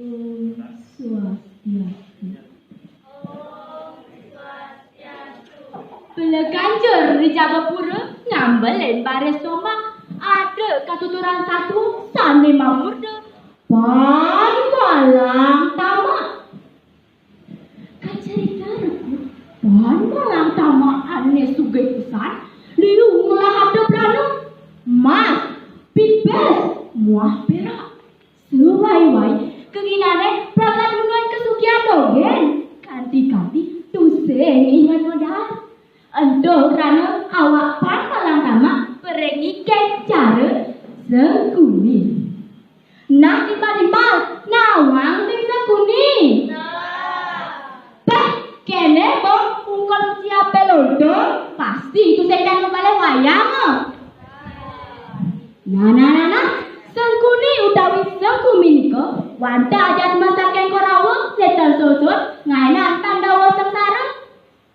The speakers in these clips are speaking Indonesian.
Om Swastiastu. Bela ganjur di Jabapura ngambelin baris soma ada katuturan satu sane mamurda Panbalang Tama. Kacerita rekut Panbalang Tama ane sugih pisan liu ngelahap plano mas pipes muah perak sewai-wai keginane prakat menuen kesugian dogen ganti-ganti tuseng ingat modal. Ento kerana awak Panbalang Tama perengi cara sekuni. Nak tiba-tiba nawang ting sekuni. Peh kene bom ungkol siapa lodo pasti itu sedang kembali wayang. Nah, sekuni utawi sekumi niko wanta ajat masakan korawo setel sosot ngainan tandawa sengsara.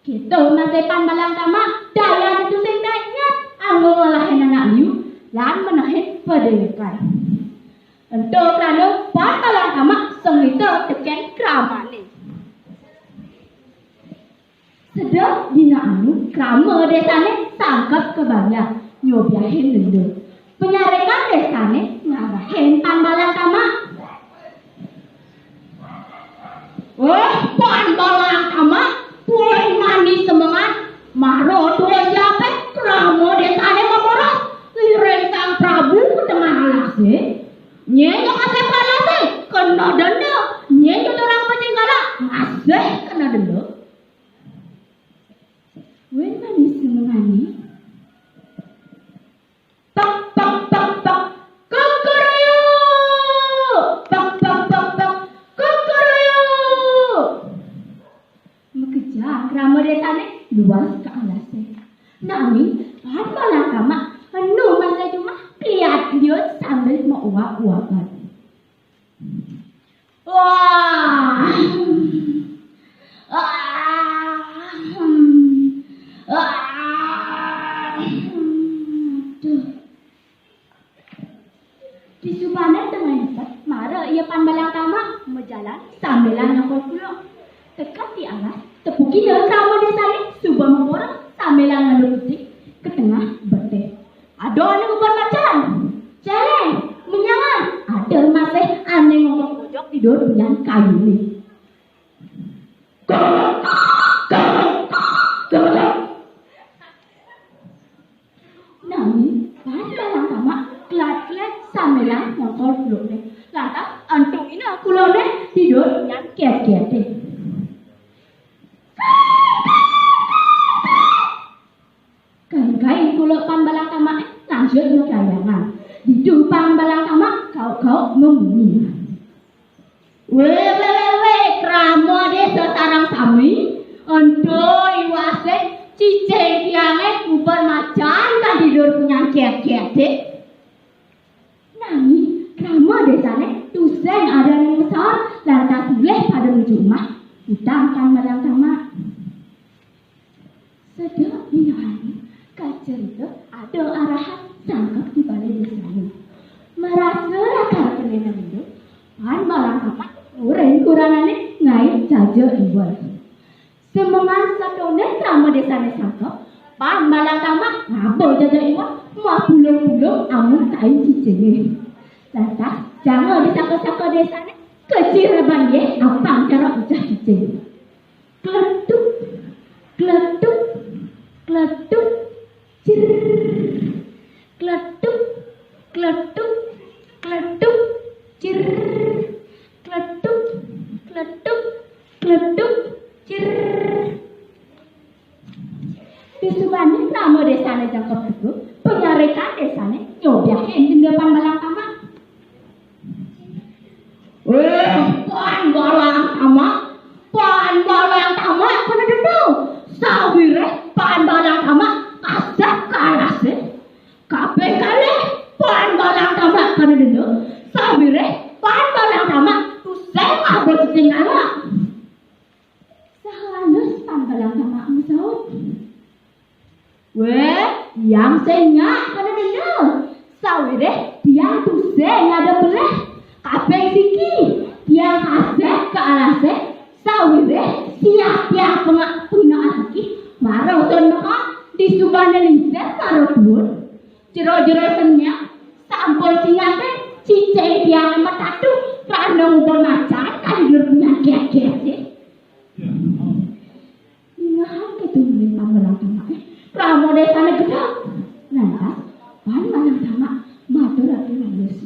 Gitu masih Panbalang Tama daya itu sendaknya anggo ngolahin anak liu lan menahin pedekan. Untuk kerana Panbalang Tama sengita teken kramane. Sedang dina anu krama desane sangkap kebanyak nyobiahin dendeng. Penyarekan desane ngarahin Panbalang Tama. Panbalang Tama boleh mandi semangat maro tua siapa kramo desane memoros lireng sang Prabu dengan alase nyenyo ase palase kena denda nyenyo orang penjenggala masih kena denda wen mandi semangani pak kokoroyo pak kokoroyo mekejar kramo desane luas ke alase nami Panbalang Tama anu masa cuma lihat dia sambil mau uap-uapan. Wah. Di Subana dengan cepat mara ia Panbalang Tama menjalan sambilan nyokol pulau. Dekat di alas tepuki dia kramo desane subah memborong sambilan ngadu putih ke tengah bete. Ada ane berpacaran, celeng, menyangan. Ada masih ane ngomong pojok tidur dengan kayu ni. Nami Panbalang Tama kelat-kelat sambilan ngokol pulau ni. Lantas antung ini pulau ni tidur dengan kiat-kiat ni. Kai kulo Panbalang Tama lanjut ngelayangan. Di Panbalang Tama kau membunyi. Wewe kramo desa sarang sami. Ondoi wase cicing tiange kubar macan kan tidur punya kiat-kiat dek. Nami kramo desane tuseng ada yang besar lantas boleh pada rumah. Utang Panbalang Tama. Sedang binari. Kacerita ada arahan sangkap di balai desanya. Merasa rakar kenena itu, Panbalang Tama orang kurangannya ngai jaja iwal. Semangat satone kramo desane sangkap, Panbalang Tama ngabo jaja iwal, mau pulung-pulung amun kain cicingnya. Lantas jangan disaka-saka desane, kecil banyak apa cara ucap cicing. Kletuk, kletuk, kletuk. Kletuk, kletuk, kletuk, cir, kletuk, kletuk, kletuk, cir. Di Subani kramo desane jangkep itu, penyarekan desane nyobiahin dengan Panbalang Tama. Panbalang Tama, Panbalang Tama, kena denda. Sawire Panbalang Tama. Asap kalah se, kape kaleh Panbalang Tama kena denda. Sawire Panbalang Tama tu saya abot tinggal. Sahalus Panbalang Tama mesau. Yang saya kena denda. Sawire dia tu saya ada belah. Kape siki dia tuane lincah karo dhuwur. Jero-jero senyak sampun singate cicing diang metatu krana ngumpul macan kanjur penyakit-akit. Ingat ketumulin pambalang tamak. Pramo desane gedhe. Lantas pambalang tamak matur ati nangis.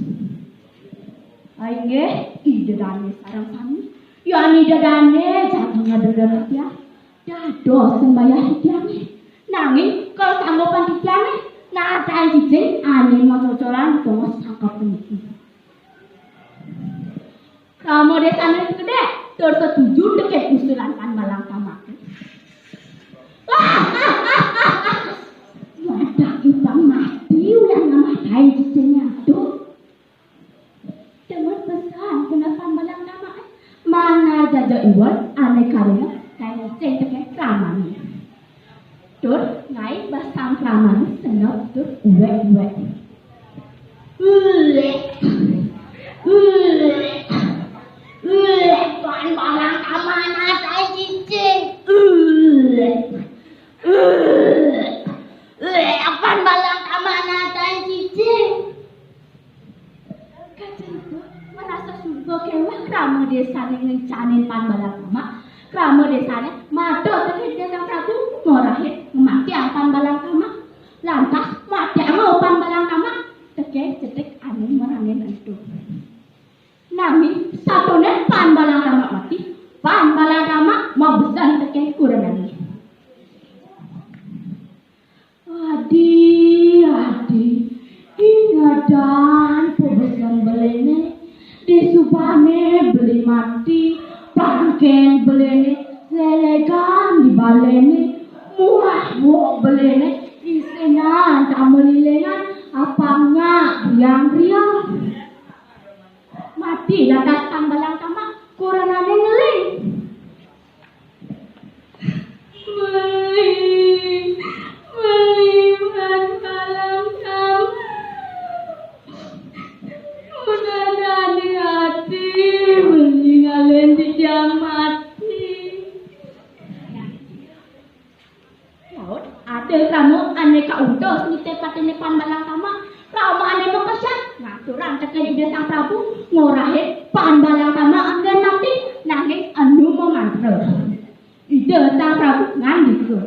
Aingge idane sareng sami. Yani dadane jatuh ngadodot ya. Dados sembayah diane. Nanging kalau sanggupan diane nacan cicing ane mococoran tongos sangkap puniki. Kamu desane gede tur setuju deket usulan pambalang tamak. Wadah ibang mati ulang ngamatain cicingnya tuh. Demut pesan kena pambalang tamak. Mana jaja iwan ane karena kain cing teke kramani. Tur ngai basang kramani senop tur uwek-uwek. Pambalang tamak natai cicing. Pambalang tamak natai cicing. Kajeng merasa surga kewah krama desane ngencanin pambalang tamak. Krama desane madhot teke Sang Prabu ngorahe ngemati pambalang tamak. Lantas mati pambalang tamak teke cetek ane merangin itu. Nami satone pambalang tamak mati, pambalang tamak mau besan teke kuranani. Adi, ingadan pebesan belene, disupane beli mati, pangken belene, lelegan di balene, muah belene, isenan tamelilengan, apanya riang-riang. Mati lantas pambalang tamak, kuranane ngeling. Beli pambalang tamak. Menandani hati, meninggalin dijang mati. Laut, ada kamu aneka udos nite patene pambalang tamak. Kamu ane mekesat, ngaturan teken ide Sang Prabu ngorahe pambalang tamak anggen mati, nanging anu memantra. Ide Sang Prabu ngandika.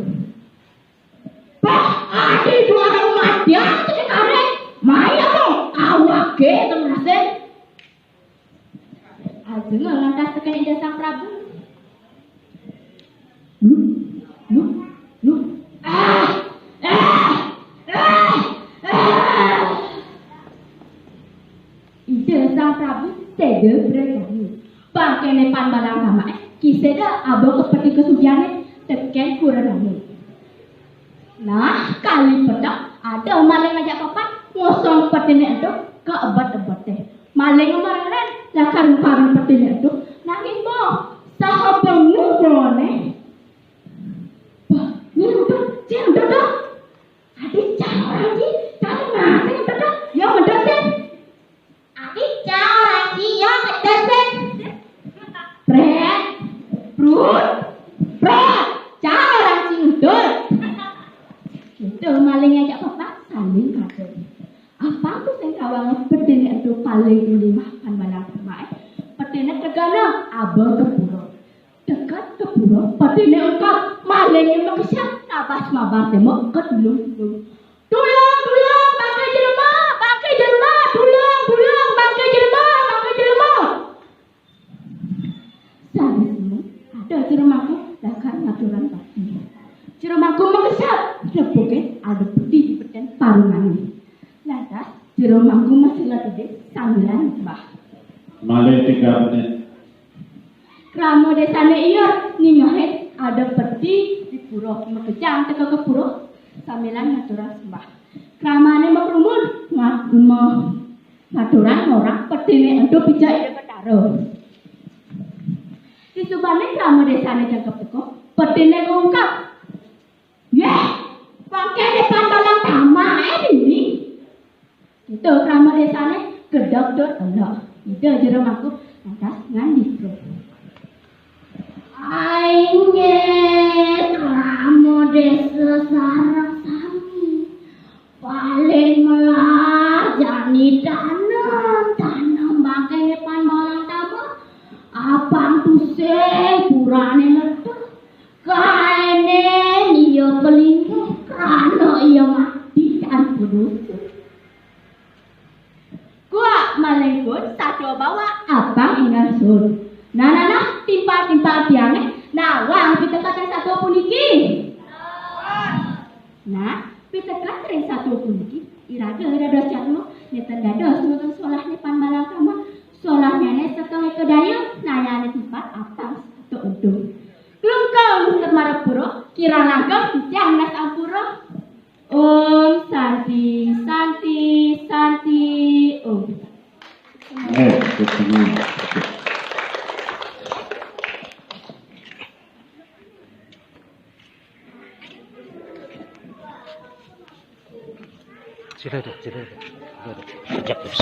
Adi suara madya sekare maya dong awake temase. Ajeng lantas teken ide Sang Prabu. Lu. Ide Sang Prabu tege bregani. Bangkene pambalang tamak kiseda abo kepeti kesugiane teken kuranane. Nah, kali pedak ada maling ngajak papat ngosong petine itu ke ebet-ebet teh. Maling kemarin lah karung petine itu nanging bo saha bengu brone. Bah, ni udah cing udah. Adik cara ni tadi nasi udah. Ya udah sih. Adik cara ni ya udah sih. Brut. Cara sing udah. Itu maling ngajak bapak saling kado. Apa aku sing kawang pedene itu paling ulimah pambalang tamak. Pedene tegana abang kepuro. Dekat kepuro pedene engkau maling mekesat tabas mabas demo kedulung. Tulung bangkai jelema, tulung bangkai jelema. Sanesmu ada jelemaku lakar ngaturan pasti. Jeromaku mekesat, rebuke ada putih di peten parungan. Lantas, jeromaku masih lagi sambilan bah. Malih 3 menit. Kramo desane iya ningahe ada peti di pura mekejang teka ke pura sambilan ngaturan sembah. Kramane mekrumun ngaturan orang petine ento bijak ide ketaro. Disubane kramo desane jangkep teko petine ngungkap. Pakai pambalang tamak ini. Itu krama desane gedok dot Allah. Itu jeromaku lantas ngandika. Aingge krama desa sareng abang tuh kurane metu kaene iya kelingkuh krana iya mati kan bunuh. Gua malengkut saco bawa abang ingat sun. Nah, timpa biange nawang pitekaten satu puniki. Nah, pitekaten satu puniki iraga dados jalmu neten dados nonton solahne panbalang kama. Solahnya setengah kedayu nayane tempat atas atau untung. Klungkang kemarap puro kira langkang jang nas ampuro. Om Santi Om. Ketemu. Sudah. Sejak terus.